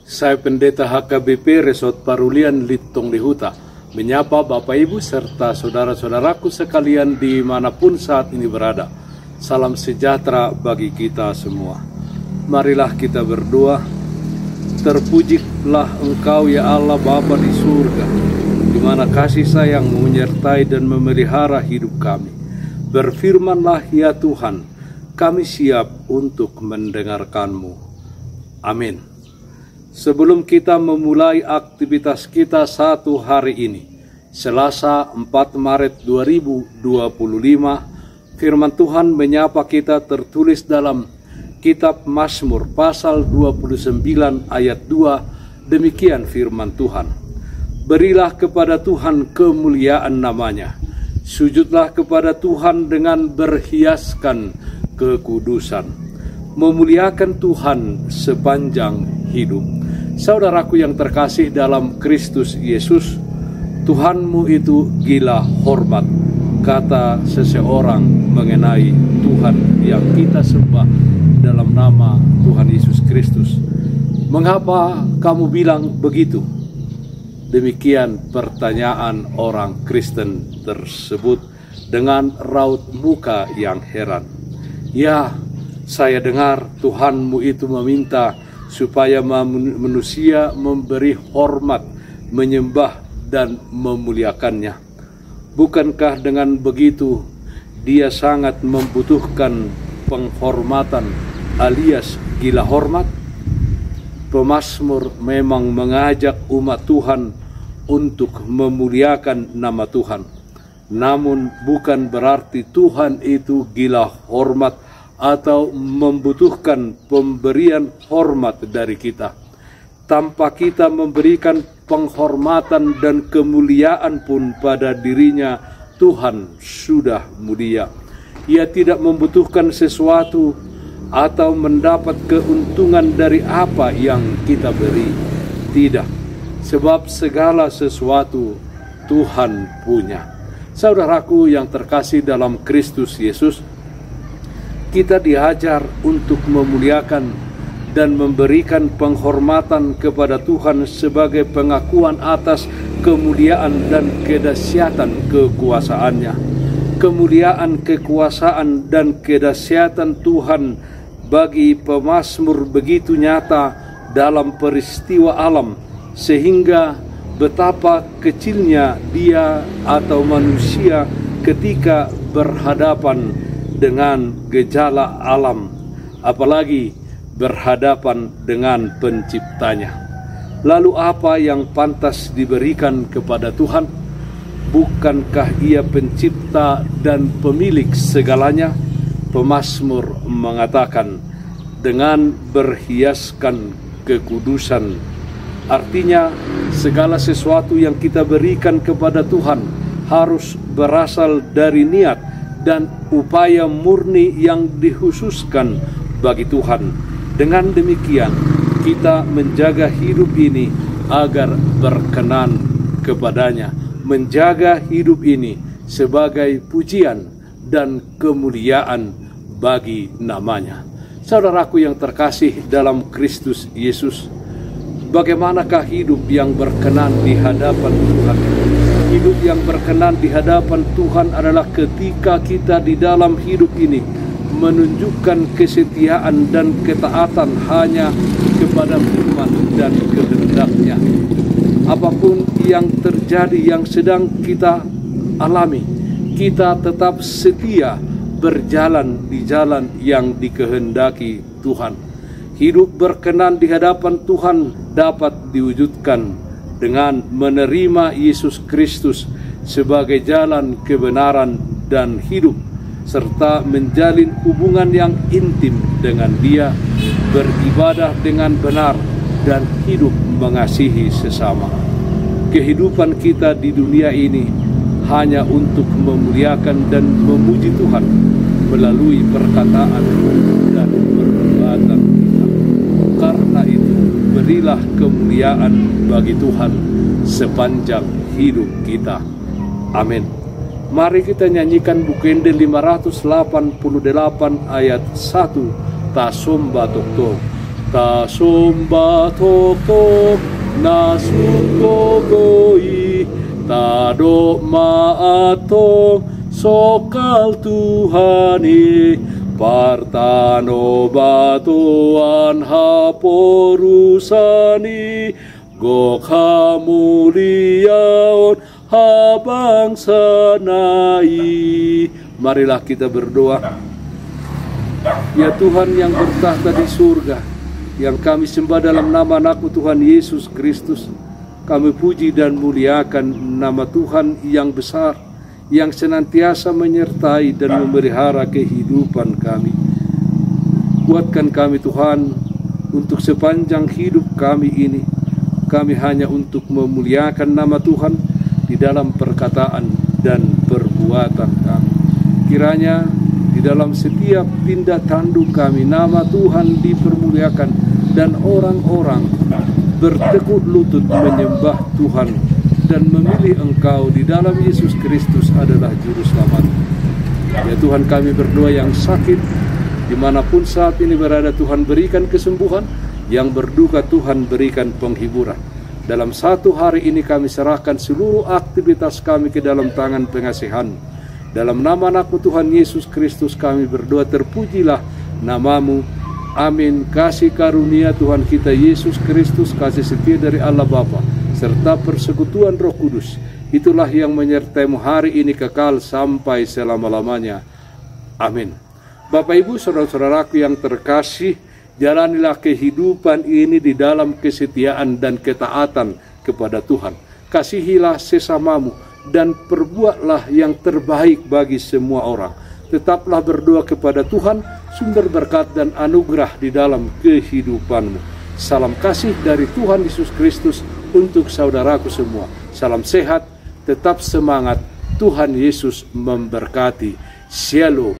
Saya Pendeta HKBP Resort Parulian Litong Lihuta menyapa Bapak Ibu serta saudara-saudaraku sekalian dimanapun saat ini berada. Salam sejahtera bagi kita semua. Marilah kita berdoa. Terpujilah Engkau ya Allah Bapa di surga, di mana kasih sayang menyertai dan memelihara hidup kami. Berfirmanlah ya Tuhan, kami siap untuk mendengarkan-Mu. Amin. Sebelum kita memulai aktivitas kita satu hari ini, Selasa 4 Maret 2025, firman Tuhan menyapa kita tertulis dalam Kitab Mazmur pasal 29 ayat 2, demikian firman Tuhan. Berilah kepada Tuhan kemuliaan namanya, sujudlah kepada Tuhan dengan berhiaskan kekudusan. Memuliakan Tuhan sepanjang hidup. Saudaraku yang terkasih dalam Kristus Yesus, Tuhanmu itu gila hormat, kata seseorang mengenai Tuhan yang kita sembah dalam nama Tuhan Yesus Kristus. Mengapa kamu bilang begitu? Demikian pertanyaan orang Kristen tersebut dengan raut muka yang heran. Ya, saya dengar Tuhanmu itu meminta supaya manusia memberi hormat, menyembah dan memuliakannya. Bukankah dengan begitu Dia sangat membutuhkan penghormatan alias gila hormat? Pemazmur memang mengajak umat Tuhan untuk memuliakan nama Tuhan. Namun bukan berarti Tuhan itu gila hormat atau membutuhkan pemberian hormat dari kita. Tanpa kita memberikan penghormatan dan kemuliaan pun pada dirinya, Tuhan sudah mulia. Ia tidak membutuhkan sesuatu atau mendapat keuntungan dari apa yang kita beri. Tidak, sebab segala sesuatu Tuhan punya. Saudaraku yang terkasih dalam Kristus Yesus, kita diajar untuk memuliakan dan memberikan penghormatan kepada Tuhan sebagai pengakuan atas kemuliaan dan kedahsyatan kekuasaannya. Kemuliaan, kekuasaan, dan kedahsyatan Tuhan bagi pemazmur begitu nyata dalam peristiwa alam, sehingga betapa kecilnya dia atau manusia ketika berhadapan dengan gejala alam, apalagi berhadapan dengan penciptanya. Lalu apa yang pantas diberikan kepada Tuhan? Bukankah Ia pencipta dan pemilik segalanya? Pemazmur mengatakan dengan berhiaskan kekudusan. Artinya segala sesuatu yang kita berikan kepada Tuhan harus berasal dari niat dan upaya murni yang dikhususkan bagi Tuhan. Dengan demikian, kita menjaga hidup ini agar berkenan kepadanya, menjaga hidup ini sebagai pujian dan kemuliaan bagi namanya. Saudaraku yang terkasih dalam Kristus Yesus, bagaimanakah hidup yang berkenan di hadapan Tuhan? Hidup yang berkenan di hadapan Tuhan adalah ketika kita di dalam hidup ini menunjukkan kesetiaan dan ketaatan hanya kepada firman dan kehendak-Nya. Apapun yang terjadi, yang sedang kita alami, kita tetap setia berjalan di jalan yang dikehendaki Tuhan. Hidup berkenan di hadapan Tuhan dapat diwujudkan dengan menerima Yesus Kristus sebagai jalan kebenaran dan hidup, serta menjalin hubungan yang intim dengan Dia, beribadah dengan benar, dan hidup mengasihi sesama. Kehidupan kita di dunia ini hanya untuk memuliakan dan memuji Tuhan melalui perkataan dan perbuatan kita. Karena itu, berilah kemuliaan bagi Tuhan sepanjang hidup kita. Amin. Mari kita nyanyikan Bukende 588 ayat 1, Tasomba Tokto. ta somba tok nasukogoi ta do maatong sokal Tuhani partano batuan haporusani gok hamuliaon habang sanai. Marilah kita berdoa. Ya Tuhan yang bertahta di surga, yang kami sembah dalam nama anakmu Tuhan Yesus Kristus, kami puji dan muliakan nama Tuhan yang besar, yang senantiasa menyertai dan memelihara kehidupan kami. Kuatkan kami Tuhan, untuk sepanjang hidup kami ini, kami hanya untuk memuliakan nama Tuhan di dalam perkataan dan perbuatan kami. Kiranya di dalam setiap tindak tanduk kami, nama Tuhan dipermuliakan dan orang-orang bertekuk lutut menyembah Tuhan dan memilih Engkau di dalam Yesus Kristus adalah Juru Selamat. Ya Tuhan, kami berdoa yang sakit dimanapun saat ini berada, Tuhan berikan kesembuhan, yang berduka Tuhan berikan penghiburan. Dalam satu hari ini kami serahkan seluruh aktivitas kami ke dalam tangan pengasihan. Dalam nama anakmu Tuhan Yesus Kristus kami berdoa, terpujilah namamu. Amin. Kasih karunia Tuhan kita Yesus Kristus, kasih setia dari Allah Bapa, serta persekutuan Roh Kudus, itulah yang menyertaimu hari ini kekal sampai selama-lamanya. Amin. Bapak Ibu saudara-saudaraku yang terkasih, jalanilah kehidupan ini di dalam kesetiaan dan ketaatan kepada Tuhan. Kasihilah sesamamu dan perbuatlah yang terbaik bagi semua orang. Tetaplah berdoa kepada Tuhan, sumber berkat dan anugerah di dalam kehidupanmu. Salam kasih dari Tuhan Yesus Kristus untuk saudaraku semua. Salam sehat, tetap semangat. Tuhan Yesus memberkati. Shalom.